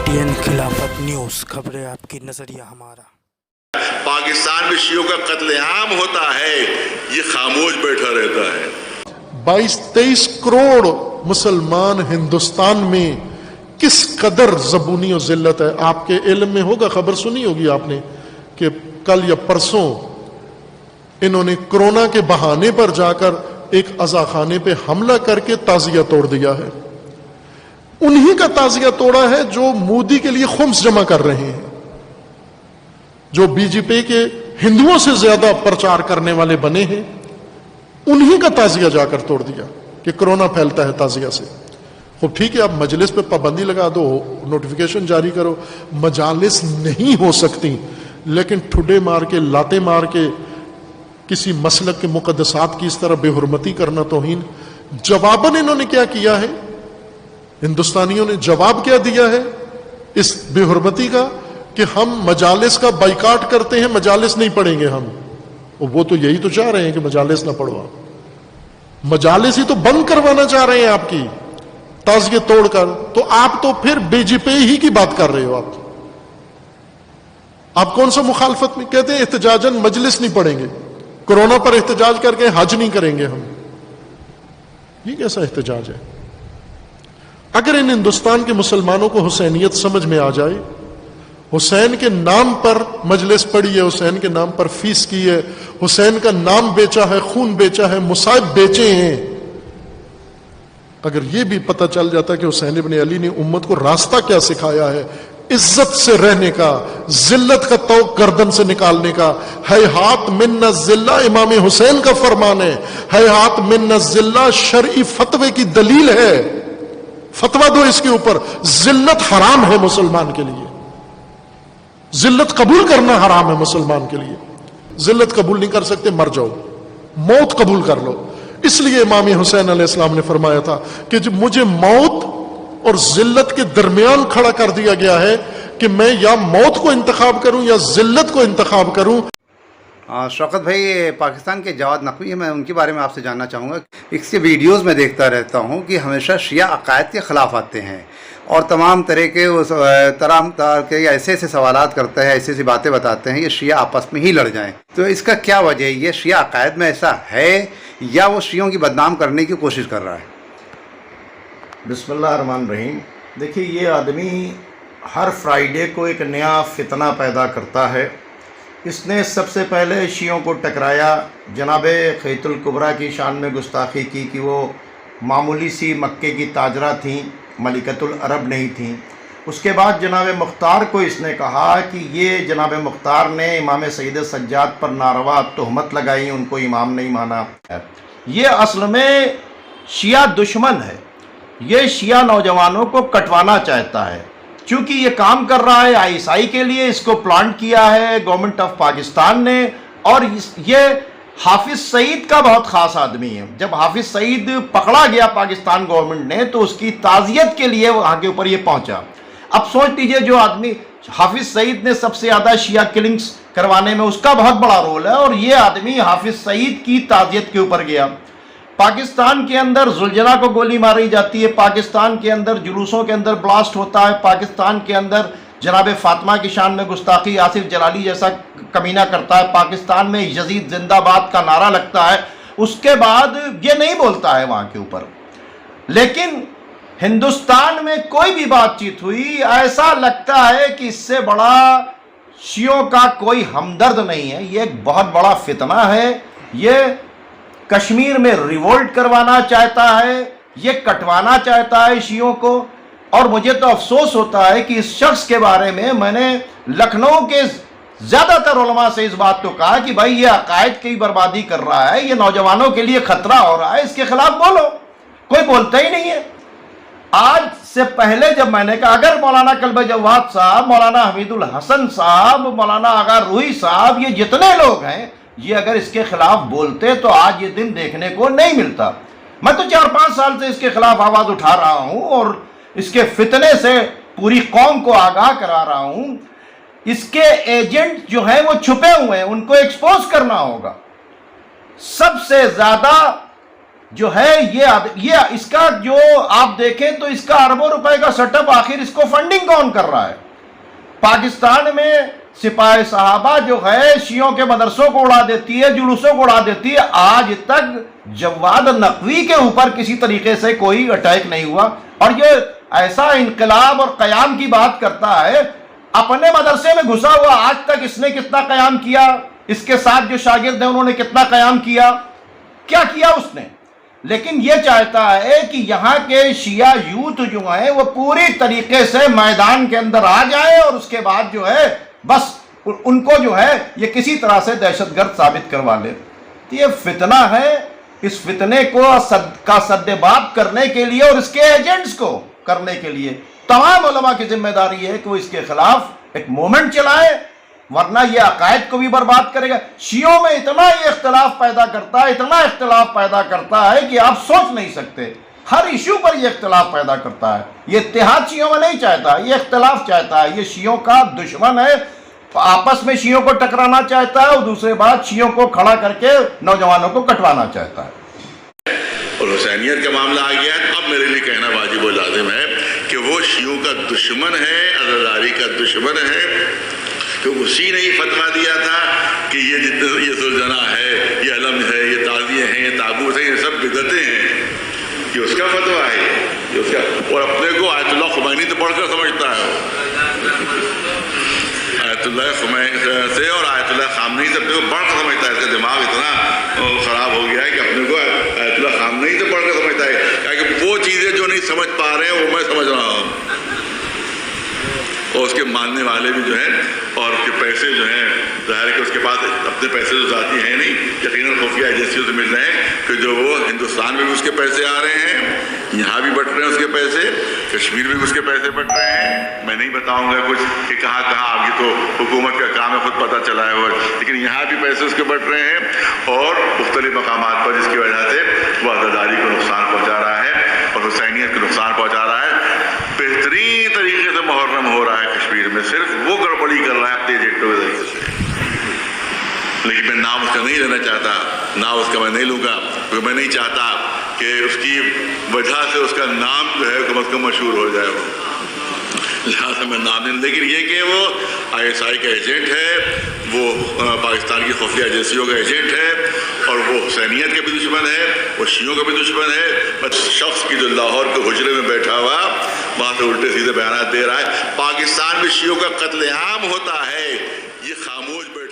ATN खिलाफत news, खबरें आपकी, नजरिया हमारा। पाकिस्तान में शियों का कत्लेआम होता है, ये खामोश बैठा रहता है। 22-23 करोड़ मुसलमान हिंदुस्तान में किस कदर ज़बूनी और जिल्लत है। आपके इल्म में होगा, खबर सुनी होगी आपने कि कल या परसों इन्होंने कोरोना के बहाने पर जाकर एक अज़ाखाने पे हमला करके ताज़िया तोड़ दिया है। उन्हीं का ताज़िया तोड़ा है जो मोदी के लिए खुम्स जमा कर रहे हैं, जो बीजेपी के हिंदुओं से ज्यादा प्रचार करने वाले बने हैं। उन्हीं का ताज़िया जाकर तोड़ दिया कि कोरोना फैलता है ताज़िया से। खूब ठीक है, आप मजलिस पे पाबंदी लगा दो, नोटिफिकेशन जारी करो, मजालिस नहीं हो सकती, लेकिन ठुडे मार के, लाते मार के किसी मसलक के मुकद्दसात की इस तरह बेहुरमती करना तौहीन। जवाबन इन्होंने क्या किया है, हिंदुस्तानियों ने जवाब क्या दिया है इस बेहुरमती का कि हम मजालिस का बाइकाट करते हैं, मजालिस नहीं पढ़ेंगे हम। और वो तो यही तो चाह रहे हैं कि मजालिस ना पढ़ो, मजालिस ही तो बंद करवाना चाह रहे हैं आपकी ताज़िए तोड़कर। तो आप तो फिर बीजेपी ही की बात कर रहे हो। आप कौन सा मुखालफत में कहते हैं एहतजाजन मजलिस नहीं पढ़ेंगे, कोरोना पर एहतजाज करके हज नहीं करेंगे हम। ये कैसा एहतजाज है? अगर इन हिंदुस्तान के मुसलमानों को हुसैनियत समझ में आ जाए, हुसैन के नाम पर मजलिस पड़ी है, हुसैन के नाम पर फीस की है, हुसैन का नाम बेचा है, खून बेचा है, मुसाइब बेचे हैं, अगर यह भी पता चल जाता कि हुसैन इब्न अली ने उम्मत को रास्ता क्या सिखाया है, इज्जत से रहने का, जिल्लत का तौक गर्दन से निकालने का। है हाथ मिन्ना जिल्ला इमाम हुसैन का फरमान है हाथ मिन्ना जिल्ला शरई फतवे की दलील है। फतवा दो इसके ऊपर। जिल्लत हराम है मुसलमान के लिए, जिल्लत कबूल करना हराम है मुसलमान के लिए। जिल्लत कबूल नहीं कर सकते, मर जाओ, मौत कबूल कर लो। इसलिए इमाम हुसैन अलैहिस्सलाम ने फरमाया था कि जब मुझे मौत और जिल्लत के दरमियान खड़ा कर दिया गया है कि मैं या मौत को इंतखाब करूं या जिल्लत को इंतखाब करूं। शौकत भाई, पाकिस्तान के जवाद नकवी हैं, मैं उनके बारे में आपसे जानना चाहूँगा। इसके वीडियोस में देखता रहता हूँ कि हमेशा शिया अकायद के ख़िलाफ़ आते हैं और तमाम तरह के ऐसे ऐसे सवालात करते हैं, ऐसी ऐसी बातें बताते हैं, ये शिया आपस में ही लड़ जाएं। तो इसका क्या वजह है? ये शिया अकायद में ऐसा है या वो शियों की बदनाम करने की कोशिश कर रहा है? बिस्मिल्लाहिर्रहमानिर्रहीम। देखिए, ये आदमी हर फ्राइडे को एक नया फितना पैदा करता है। इसने सबसे पहले शियों को टकराया, जनाबे खैतुल कुबरा की शान में गुस्ताखी की कि वो मामूली सी मक्के की ताजरा थीं, मलिकतुल अरब नहीं थीं। उसके बाद जनाब मुख्तार को इसने कहा कि ये जनाब मुख्तार ने इमाम सईद सज्जाद पर नारवा तहमत लगाई, उनको इमाम नहीं माना। ये असल में शिया दुश्मन है, ये शिया नौजवानों को कटवाना चाहता है। चूँकि ये काम कर रहा है आईएसआई के लिए, इसको प्लांट किया है गवर्नमेंट ऑफ पाकिस्तान ने। और ये हाफिज सईद का बहुत ख़ास आदमी है। जब हाफिज सईद पकड़ा गया पाकिस्तान गवर्नमेंट ने, तो उसकी ताज़ियत के लिए वहाँ के ऊपर ये पहुँचा। अब सोच लीजिए, जो आदमी हाफिज सईद ने सबसे ज़्यादा शिया किलिंग्स करवाने में उसका बहुत बड़ा रोल है, और ये आदमी हाफिज सईद की ताज़ियत के ऊपर गया। पाकिस्तान के अंदर जुलझला को गोली मारी जाती है, पाकिस्तान के अंदर जुलूसों के अंदर ब्लास्ट होता है, पाकिस्तान के अंदर जनाब फातिमा की शान में गुस्ताखी आसिफ जलाली जैसा कमीना करता है, पाकिस्तान में यजीद जिंदाबाद का नारा लगता है। उसके बाद ये नहीं बोलता है वहाँ के ऊपर। लेकिन हिंदुस्तान में कोई भी बातचीत हुई, ऐसा लगता है कि इससे बड़ा शियों का कोई हमदर्द नहीं है। ये एक बहुत बड़ा फितना है, ये कश्मीर में रिवोल्ट करवाना चाहता है, ये कटवाना चाहता है शियों को। और मुझे तो अफसोस होता है कि इस शख्स के बारे में मैंने लखनऊ के ज़्यादातर उलमा से इस बात को कहा कि भाई ये अकायद की बर्बादी कर रहा है, ये नौजवानों के लिए खतरा हो रहा है, इसके खिलाफ बोलो। कोई बोलता ही नहीं है। आज से पहले जब मैंने कहा अगर मौलाना कल्ब जवाद साहब, मौलाना हमीदुल हसन साहब, मौलाना आगा रूही साहब, ये जितने लोग हैं, ये अगर इसके खिलाफ बोलते तो आज ये दिन देखने को नहीं मिलता। मैं तो 4-5 साल से इसके खिलाफ आवाज उठा रहा हूं और इसके फितने से पूरी कौम को आगाह करा रहा हूं। इसके एजेंट जो हैं वो छुपे हुए हैं, उनको एक्सपोज करना होगा। सबसे ज्यादा جو ہے یہ اس کا جو آپ دیکھیں تو اس کا اربوں روپے کا سیٹ اپ، آخر اس کو فنڈنگ کون کر رہا ہے؟ پاکستان میں سپاہ صحابہ جو ہے شیعوں کے مدرسوں کو اڑا دیتی ہے، جلوسوں کو اڑا دیتی ہے. آج تک جواد نقوی کے اوپر کسی طریقے سے کوئی اٹیک نہیں ہوا. اور یہ ایسا انقلاب اور قیام کی بات کرتا ہے، اپنے مدرسے میں گھسا ہوا آج تک اس نے کتنا قیام کیا، اس کے ساتھ جو شاگرد ہیں انہوں نے کتنا قیام کیا، کیا کیا اس نے؟ لیکن یہ چاہتا ہے کہ یہاں کے شیعہ یوتھ جو ہیں وہ پوری طریقے سے میدان کے اندر آ جائیں اور اس کے بعد جو ہے بس ان کو جو ہے یہ کسی طرح سے دہشت گرد ثابت کروا لے. یہ فتنہ ہے. اس فتنے کو سد باب کرنے کے لیے اور اس کے ایجنٹس کو کرنے کے لیے تمام علماء کی ذمہ داری ہے کہ وہ اس کے خلاف ایک مومنٹ چلائے، ورنہ یہ عقائد کو بھی برباد کرے گا. شیعوں میں اتنا یہ اختلاف پیدا کرتا ہے، اتنا اختلاف پیدا کرتا ہے کہ آپ سوچ نہیں سکتے. ہر ایشو پر یہ اختلاف پیدا کرتا ہے. یہ اتحاد شیعوں میں نہیں چاہتا، یہ اختلاف چاہتا ہے. یہ شیعوں کا دشمن ہے، آپس میں شیعوں کو ٹکرانا چاہتا ہے اور دوسرے بات شیعوں کو کھڑا کر کے نوجوانوں کو کٹوانا چاہتا ہے. اور حسینیت کا معاملہ آ گیا. اب میرے لیے کہنا واجب و لازم ہے کہ وہ شیعوں کا دشمن ہے، عزاداری کا دشمن ہے، کہ اسی نے یہ فتویٰ دیا تھا کہ یہ جتنے یہ سلجنا ہے، یہ علم ہے، یہ تعزیے ہیں، یہ تابوت ہیں، یہ سب بدعتیں ہیں. یہ اس کا فتویٰ ہے، یہ اس کا. اور اپنے کو آیت اللہ خمینی تو پڑھ کر سمجھتا ہے، آیت اللہ خمینی سے اور آیت اللہ خامنئی سے اپنے کو پڑھ کر سمجھتا ہے. اس کا دماغ اتنا خراب ہو گیا ہے کہ اپنے کو آیت اللہ خامنئی سے پڑھ کر سمجھتا ہے کہ وہ چیزیں جو نہیں سمجھ پا رہے ہیں وہ میں سمجھ رہا ہوں. اور اس کے ماننے والے بھی جو ہیں اور اس کے پیسے جو ہیں، ظاہر ہے کہ اس کے پاس اپنے پیسے تو ذاتی ہیں نہیں، یقیناً خفیہ ایجنسیوں سے مل رہے ہیں کہ جو وہ ہندوستان میں بھی اس کے پیسے آ رہے ہیں، یہاں بھی بٹ رہے ہیں اس کے پیسے، کشمیر میں بھی اس کے پیسے بٹ رہے ہیں. میں نہیں بتاؤں گا کچھ کہ کہاں کہاں، آگے تو حکومت کا کام ہے، خود پتہ چلا ہے وہ، لیکن یہاں بھی پیسے اس کے بٹ رہے ہیں اور مختلف مقامات پر، جس کی وجہ سے وہ عزاداری کو نقصان پہنچا رہا ہے اور حسینیت کو نقصان پہنچا رہا ہے. بہترین طریقے سے محرم ہو رہا ہے کشمیر میں، صرف وہ گڑبڑی کر رہا ہے اپنے ایجنٹوں کے ذریعے سے. لیکن میں نام اس کا نہیں لینا چاہتا، نام اس کا میں نہیں لوں گا، کیونکہ میں نہیں چاہتا کہ اس کی وجہ سے اس کا نام جو ہے کم از کم مشہور ہو جائے وہ، لہٰذا میں نام نہیں. لیکن یہ کہ وہ ISI کا ایجنٹ ہے، وہ پاکستان کی خفیہ ایجنسیوں کا ایجنٹ ہے اور وہ حسینیت کا بھی دشمن ہے، وہ شیعوں کا بھی دشمن ہے. بس شخص کی جو لاہور کے حجرے میں بیٹھا ہوا وہاں سے الٹے سیدھے بیانات دے رہا ہے. پاکستان میں شیعوں کا قتل عام ہوتا ہے، یہ خاموش بیٹھا